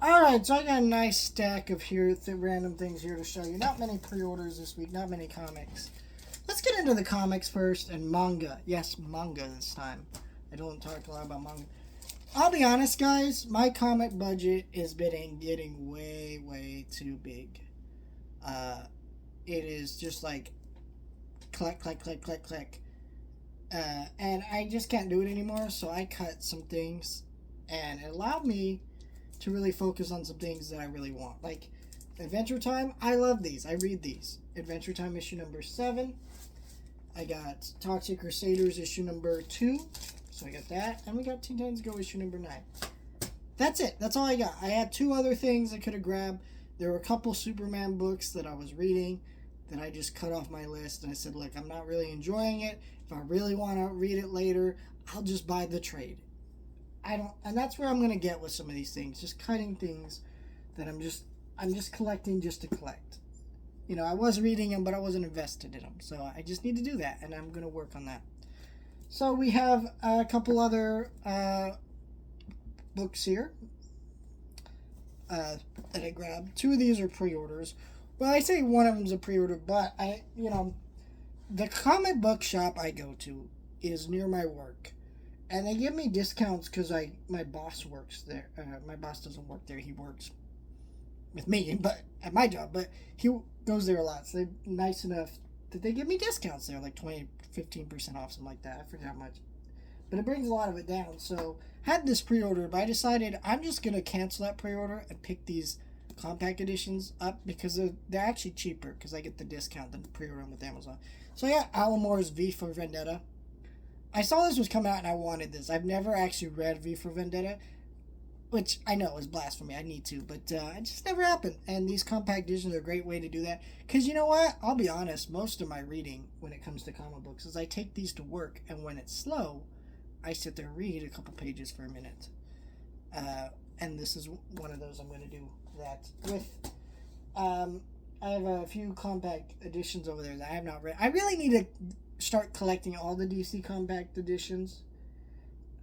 Alright, so I got a nice stack of random things here to show you. Not many pre-orders this week, not many comics. Let's get into the comics first and manga. Yes, manga this time. I don't talk a lot about manga. I'll be honest, guys. My comic budget is getting way, way too big. Uh, it is just like click, click, click, click, click. And I just can't do it anymore, so I cut some things. And it allowed me to really focus on some things that I really want. Like Adventure Time, I love these. I read these. Adventure Time issue number 7. I got Toxic Crusaders issue number 2. So I got that. And we got Teen Titans Go issue number 9. That's it. That's all I got. I had 2 other things I could have grabbed. There were a couple Superman books that I was reading that I just cut off my list. And I said, look, I'm not really enjoying it. If I really want to read it later, I'll just buy the trade. And that's where I'm gonna get with some of these things, just cutting things that I'm just collecting just to collect. You know, I was reading them, but I wasn't invested in them, so I just need to do that, and I'm gonna work on that. So we have a couple other books here that I grabbed. 2 of these are pre-orders. Well, I say one of them's a pre-order, but the comic book shop I go to is near my work. And they give me discounts because my boss works there. My boss doesn't work there. He works with me, but at my job. But he goes there a lot. So they're nice enough that they give me discounts there, like 20, 15% off, something like that. I forget how much. But it brings a lot of it down. So I had this pre-order, but I decided I'm just going to cancel that pre-order and pick these compact editions up because they're actually cheaper because I get the discount than pre-order them with Amazon. So I got Alan Moore's V for Vendetta. I saw this was coming out and I wanted this. I've never actually read V for Vendetta, which I know is blasphemy. I need to, but it just never happened. And these compact editions are a great way to do that. Because you know what? I'll be honest, most of my reading when it comes to comic books is I take these to work, and when it's slow, I sit there and read a couple pages for a minute. And this is one of those I'm going to do that with. I have a few compact editions over there that I have not read. I really need to start collecting all the DC compact editions.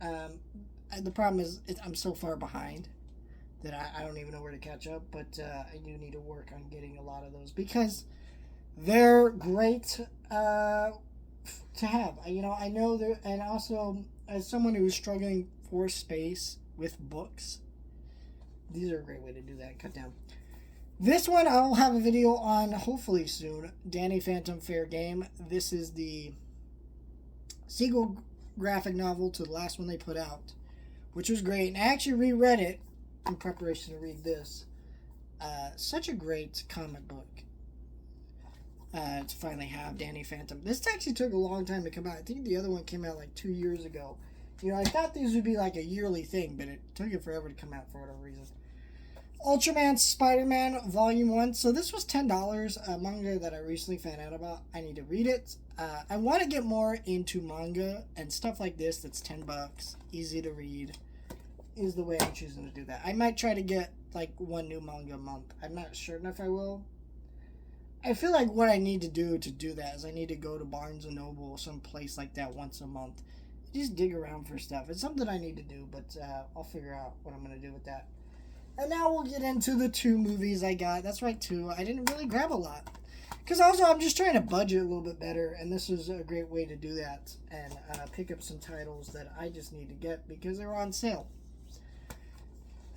The problem is I'm so far behind that I don't even know where to catch up, but I do need to work on getting a lot of those because they're great to have. I know they're, and also as someone who's struggling for space with books, these are a great way to do that. Cut down. This one I'll have a video on hopefully soon. Danny Phantom Fair Game. This is the sequel graphic novel to the last one they put out, which was great. And I actually reread it in preparation to read this. Such a great comic book to finally have Danny Phantom. This actually took a long time to come out. I think the other one came out like 2 years ago. I thought these would be like a yearly thing, but it took it forever to come out for whatever reason. Ultraman Spider-Man Volume 1. So this was $10, a manga that I recently found out about. I need to read it. I want to get more into manga and stuff like this that's $10, easy to read, is the way I'm choosing to do that. I might try to get like one new manga a month. I'm not sure if I will. I feel like what I need to do that is I need to go to Barnes & Noble or some place like that once a month. Just dig around for stuff. It's something I need to do, but I'll figure out what I'm going to do with that. And now we'll get into the 2 movies I got. That's right, 2. I didn't really grab a lot. Because also I'm just trying to budget a little bit better, and this is a great way to do that. And pick up some titles that I just need to get because they're on sale.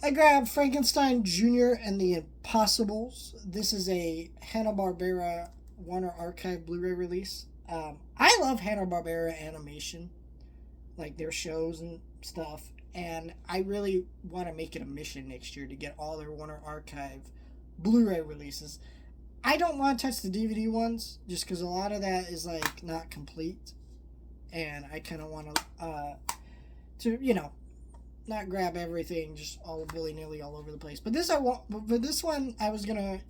I grabbed Frankenstein Jr. and the Impossibles. This is a Hanna-Barbera Warner Archive Blu-ray release. I love Hanna-Barbera animation, like their shows and stuff. And I really want to make it a mission next year to get all their Warner Archive Blu-ray releases. I don't want to touch the DVD ones just because a lot of that is like not complete, and I kind of want to not grab everything just all willy-nilly all over the place. But this one I was gonna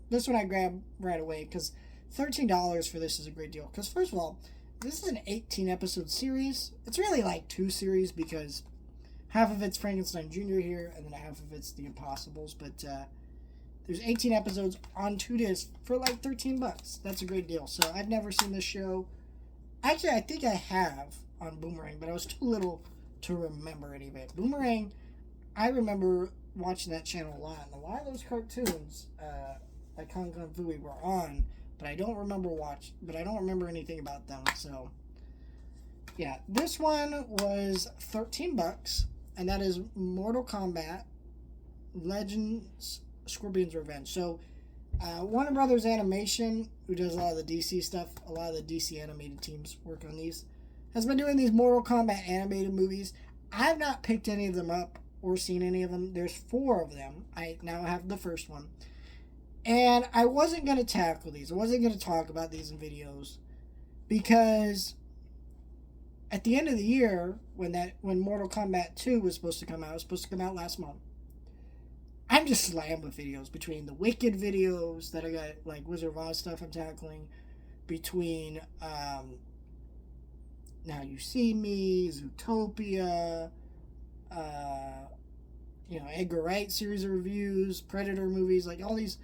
this one I grabbed right away because $13 for this is a great deal. Because first of all, this is an 18 episode series. It's really like 2 series because half of it's Frankenstein Jr. here, and then half of it's The Impossibles. But there's 18 episodes on 2 discs for like $13. That's a great deal. So I've never seen this show. Actually, I think I have on Boomerang, but I was too little to remember any of it. Boomerang, I remember watching that channel a lot, and a lot of those cartoons, like Kung Kung Fooey, were on, but I don't remember anything about them. So, yeah, this one was $13, and that is Mortal Kombat Legends Scorpion's Revenge. So, Warner Brothers Animation, who does a lot of the DC stuff, a lot of the DC animated teams work on these, has been doing these Mortal Kombat animated movies. I've not picked any of them up or seen any of them. There's 4 of them. I now have the first one. And I wasn't going to tackle these. I wasn't going to talk about these in videos because at the end of the year, when Mortal Kombat 2 was supposed to come out, it was supposed to come out last month. I'm just slammed with videos between the Wicked videos that I got, like Wizard of Oz stuff I'm tackling, between Now You See Me, Zootopia, Edgar Wright series of reviews, Predator movies, like all these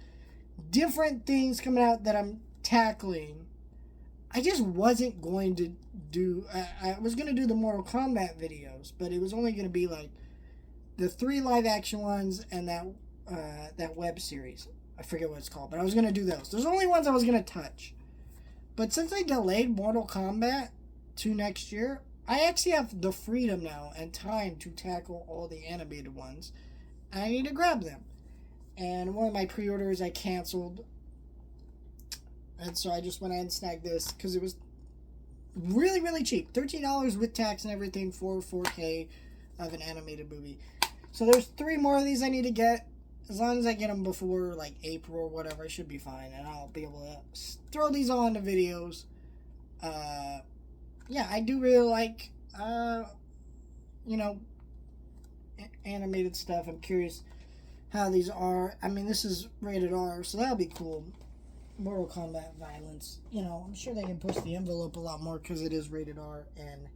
different things coming out that I'm tackling. I just wasn't going to do, I was going to do the Mortal Kombat videos, but it was only going to be like the 3 live action ones and that web series. I forget what it's called, but I was going to do those. Those are the only ones I was going to touch. But since I delayed Mortal Kombat to next year, I actually have the freedom now and time to tackle all the animated ones. And I need to grab them. And one of my pre-orders I canceled. And so I just went ahead and snagged this because it was really, really cheap. $13 with tax and everything for 4K of an animated movie. So there's 3 more of these I need to get. As long as I get them before like April or whatever, I should be fine. And I'll be able to throw these on to videos. Yeah, I do really like, animated stuff. I'm curious how these are. I mean, this is rated R, so that'll be cool. Mortal Kombat violence. I'm sure they can push the envelope a lot more because it is rated R and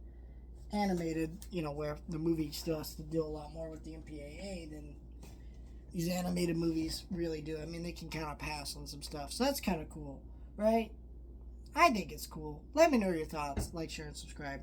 animated, where the movie still has to deal a lot more with the MPAA than these animated movies really do. I mean, they can kind of pass on some stuff, so that's kind of cool, right? I think it's cool. Let me know your thoughts. Like, share, and subscribe.